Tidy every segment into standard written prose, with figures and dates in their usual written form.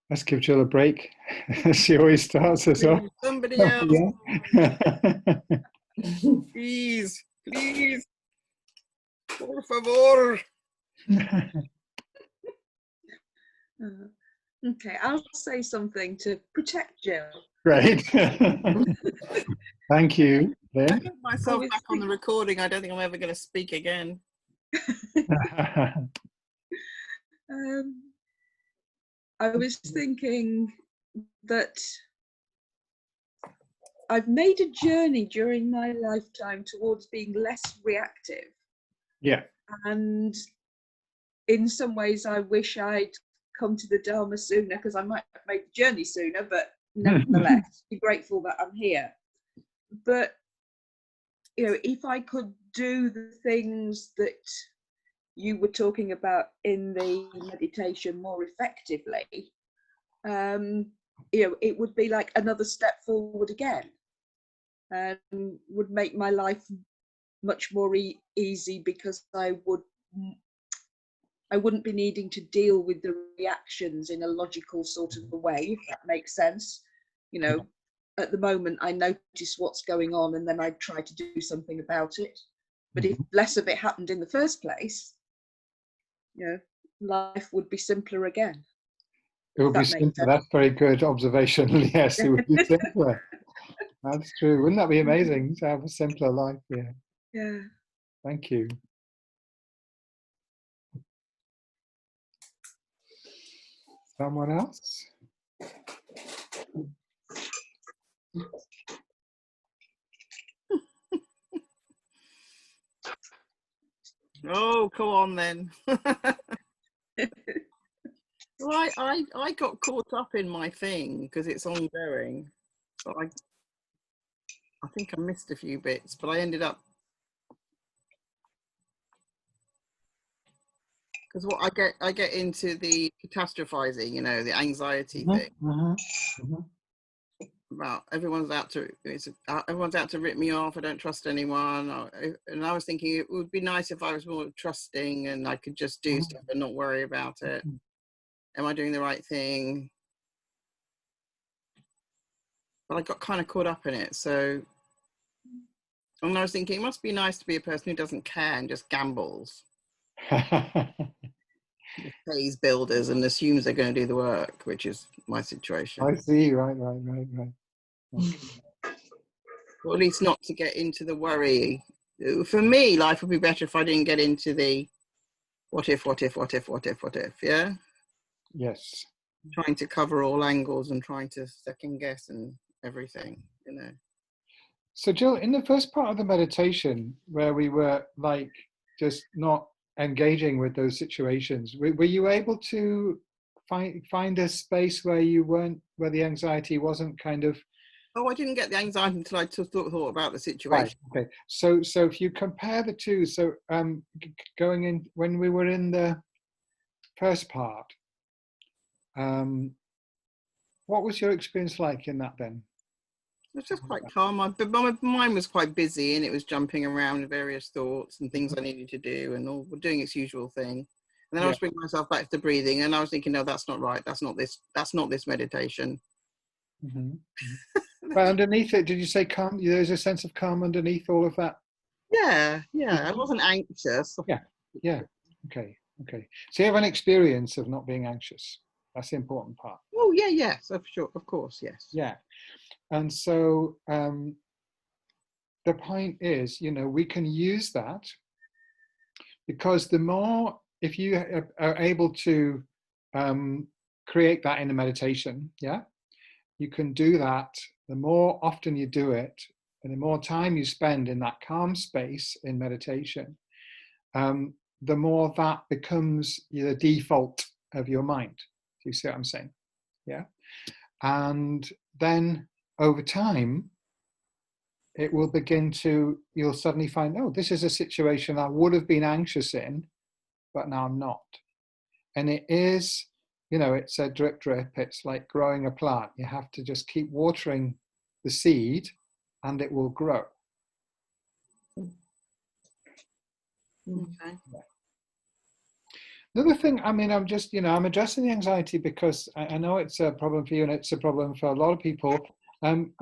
Let's give Jill a break. She always starts us off. Somebody else. Yeah. Please, please. Por favor. Okay, I'll say something to protect Jill. Great. Thank you, I Lynn. get myself back on the recording. I don't think I'm ever going to speak again. I was thinking that I've made a journey during my lifetime towards being less reactive. Yeah. And in some ways, I wish I'd come to the Dharma sooner, because I might have made the journey sooner, but nevertheless, be grateful that I'm here. But, you know, if I could do the things that you were talking about in the meditation more effectively, you know, it would be like another step forward again, and would make my life much more easy, because I wouldn't be needing to deal with the reactions in a logical sort of a way, if that makes sense. You know, at the moment I notice what's going on and then I try to do something about it. But if less of it happened in the first place, you know, life would be simpler again. It would be simpler. That's very good observation. Yes, it would be simpler. That's true. Wouldn't that be amazing to have a simpler life? Yeah. Yeah. Thank you. Someone else? Oh, come on then. Well, I got caught up in my thing because it's ongoing. So I think I missed a few bits, but I ended up, because what I get into the catastrophizing, you know, the anxiety thing. About everyone's out to rip me off. I don't trust anyone. And I was thinking it would be nice if I was more trusting and I could just do stuff and not worry about it. Am I doing the right thing? But I got kind of caught up in it. So, and I was thinking it must be nice to be a person who doesn't care and just gambles. Pays builders and assumes they're going to do the work, which is my situation. I see. Right. Okay. Or at least not to get into the worry. For me, life would be better if I didn't get into the what if, yeah? Yes. Trying to cover all angles and trying to second guess and everything, you know. So Jill, in the first part of the meditation where we were like just not engaging with those situations, were you able to find a space where where the anxiety wasn't kind of... Oh, I didn't get the anxiety until I thought about the situation. Right. Okay. So if you compare the two, so going in when we were in the first part, what was your experience like in that then? It was just quite calm. But my mind was quite busy and it was jumping around various thoughts and things I needed to do and all doing its usual thing. And then I was bringing myself back to breathing and I was thinking, no, that's not right. That's not this meditation. But underneath it, did you say calm? There's a sense of calm underneath all of that? Yeah. I wasn't anxious. Yeah. Okay. So you have an experience of not being anxious. That's the important part. Oh, yeah, yes, for sure. Of course, yes. Yeah. And so the point is, you know, we can use that because the more, if you are able to create that in a meditation, you can do that. The more often you do it, and the more time you spend in that calm space in meditation, the more that becomes the default of your mind. Do you see what I'm saying? Yeah. And then over time, it will begin to, you'll suddenly find, oh, this is a situation I would have been anxious in, but now I'm not. And it is, you know, it's a drip. It's like growing a plant. You have to just keep watering the seed and it will grow. Okay. Another thing, I mean, I'm just, I'm addressing the anxiety because I know it's a problem for you and it's a problem for a lot of people. And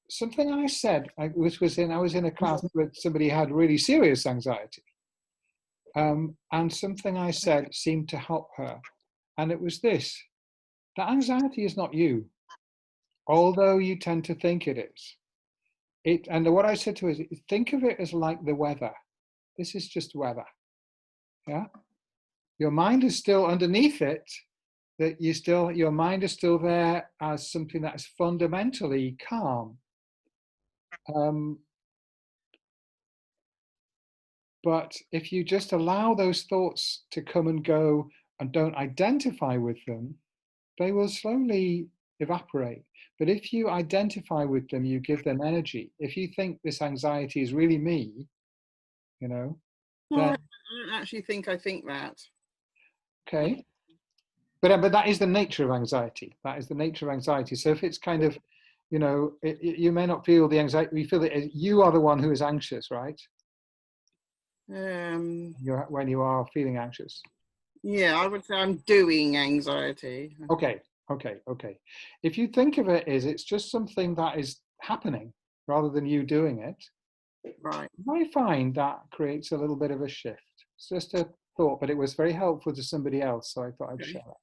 something I said, I was in a class where somebody had really serious anxiety. And something I said seemed to help her. And it was this: that anxiety is not you, although you tend to think it is. And what I said to her is, think of it as like the weather. This is just weather. Yeah. Your mind is still underneath it, that your mind is still there as something that is fundamentally calm. But if you just allow those thoughts to come and go and don't identify with them, they will slowly evaporate. But if you identify with them, you give them energy. If you think this anxiety is really me, Well, then I don't actually think I think that. okay. But that is the nature of anxiety. That is the nature of anxiety. So if it's kind of, you may not feel the anxiety. You feel that you are the one who is anxious, right? When you are feeling anxious. Yeah, I would say I'm doing anxiety. Okay. If you think of it as it's just something that is happening rather than you doing it, Right. you might find that creates a little bit of a shift. It's just a thought, but it was very helpful to somebody else, so I thought I'd share that.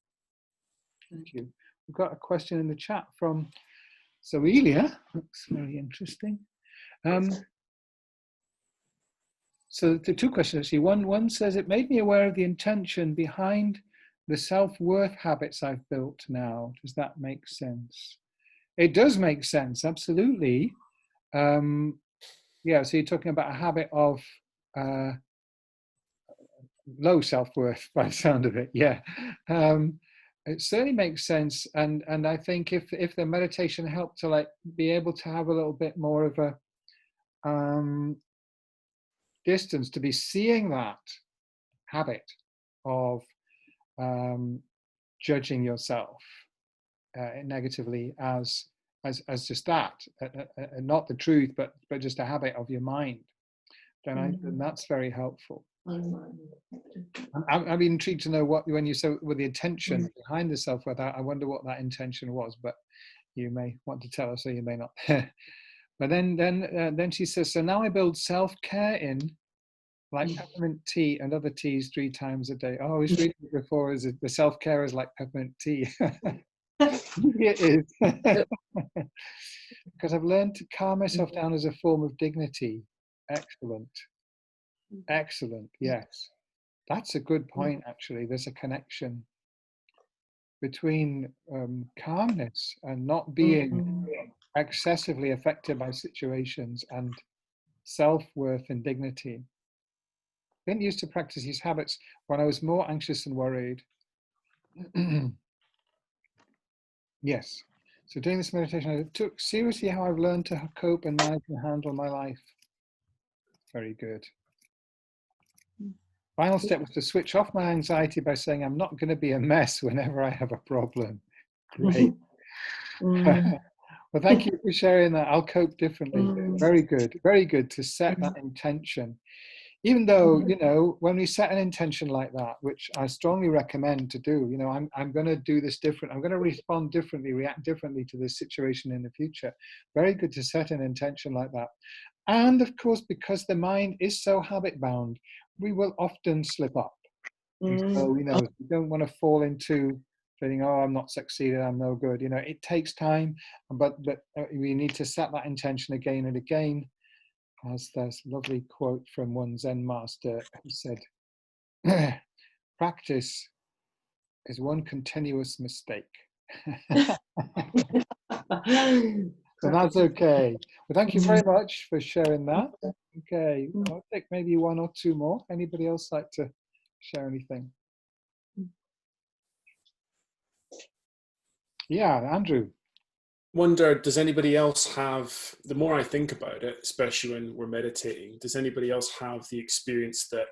Thank you. We've got a question in the chat from Zoelia. Looks very interesting. So the two questions actually. One says, it made me aware of the intention behind the self-worth habits I've built now. Does that make sense? It does make sense, absolutely. Yeah, so you're talking about a habit of low self-worth by the sound of it, yeah. It certainly makes sense, and I think if the meditation helped to be able to have a little bit more of a distance to be seeing that habit of judging yourself negatively as just that, not the truth, but just a habit of your mind, then that's very helpful. I'm intrigued to know when you say with the intention behind the self-worth. I wonder what that intention was, but you may want to tell us or you may not. But then she says, so now I build self-care in like peppermint tea and other teas 3 times a day. Oh, I was reading it before, is it the self-care is like peppermint tea? It is. Because I've learned to calm myself down as a form of dignity. Excellent, yes. That's a good point, actually. There's a connection between calmness and not being excessively affected by situations and self-worth and dignity. I didn't used to practice these habits when I was more anxious and worried. Yes. So doing this meditation, I took seriously how I've learned to cope and manage and handle my life. Very good. Final step was to switch off my anxiety by saying I'm not going to be a mess whenever I have a problem. Great. Well, thank you for sharing that. I'll cope differently. Very good to set that intention. Even though, when we set an intention like that, which I strongly recommend to do, I'm going to do this different. I'm going to respond differently, react differently to this situation in the future. Very good to set an intention like that. And of course, because the mind is so habit bound, we will often slip up. So, we don't want to fall into feeling, oh, I'm not succeeded, I'm no good. It takes time, but we need to set that intention again and again. As there's a lovely quote from one Zen master who said, practice is one continuous mistake. So that's okay. Well, thank you very much for sharing that. Okay, I'll take maybe 1 or 2 more. Anybody else like to share anything? Yeah, Andrew. Wonder, does anybody else have, the more I think about it, especially when we're meditating, does anybody else have the experience that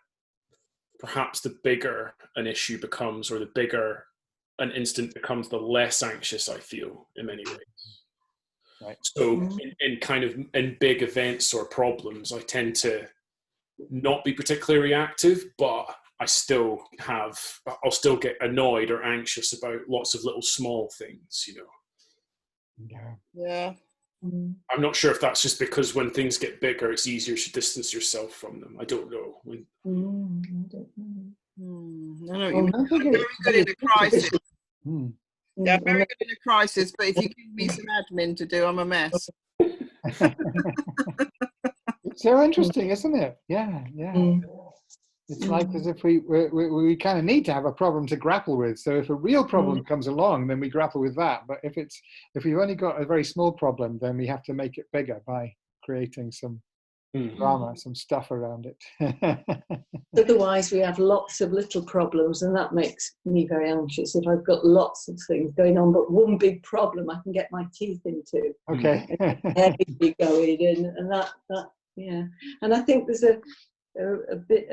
perhaps the bigger an issue becomes, or the bigger an instant becomes, the less anxious I feel in many ways? Right. So in big events or problems, I tend to not be particularly reactive, but I'll still get annoyed or anxious about lots of little small things, you know. Yeah. Yeah. I'm not sure if that's just because when things get bigger, it's easier to distance yourself from them. I don't know. I don't know. I know what Well, you mean. I think I'm very good in a crisis. Hmm. Yeah, I'm very good in a crisis, but if you give me some admin to do, I'm a mess. It's so interesting, isn't it? Yeah, yeah. It's like as if we kind of need to have a problem to grapple with. So if a real problem comes along, then we grapple with that. But if we've only got a very small problem, then we have to make it bigger by creating some drama, some stuff around it. Otherwise, we have lots of little problems, and that makes me very anxious. If I've got lots of things going on, but one big problem I can get my teeth into, Okay. heavily going, and that yeah. And I think there's a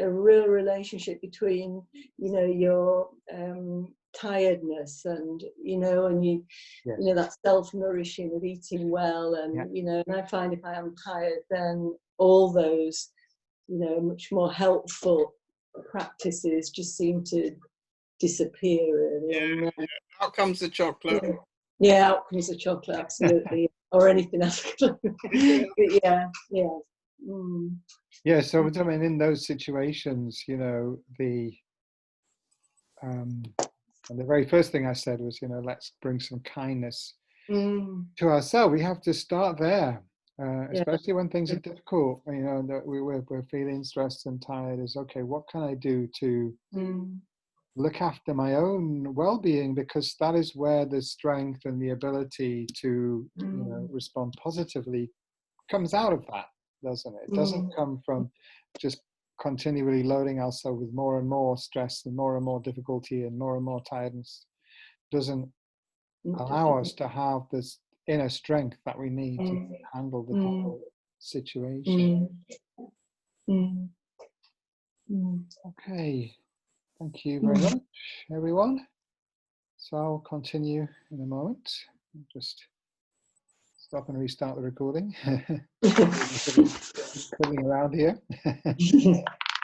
real relationship between, you know, your tiredness and, you know, and you know, that self-nourishing of eating well, and you know, and I find if I am tired, then all those, you know, much more helpful practices just seem to disappear, really. Out comes the chocolate. Yeah, out comes the chocolate, absolutely. Or anything else. But yeah. Yeah, so I mean, in those situations, you know, the very first thing I said was, you know, let's bring some kindness to ourselves. We have to start there, especially when things are difficult. You know, that we're feeling stressed and tired. Is okay. What can I do to look after my own well-being? Because that is where the strength and the ability to, you know, respond positively comes out of that, doesn't it? It doesn't come from just continually loading ourselves with more and more stress and more difficulty and more tiredness. It doesn't allow us to have this inner strength that we need to handle the difficult situation. Okay, thank you very much, everyone. So I'll continue in a moment. I'll just stop and restart the recording. Fiddling around here.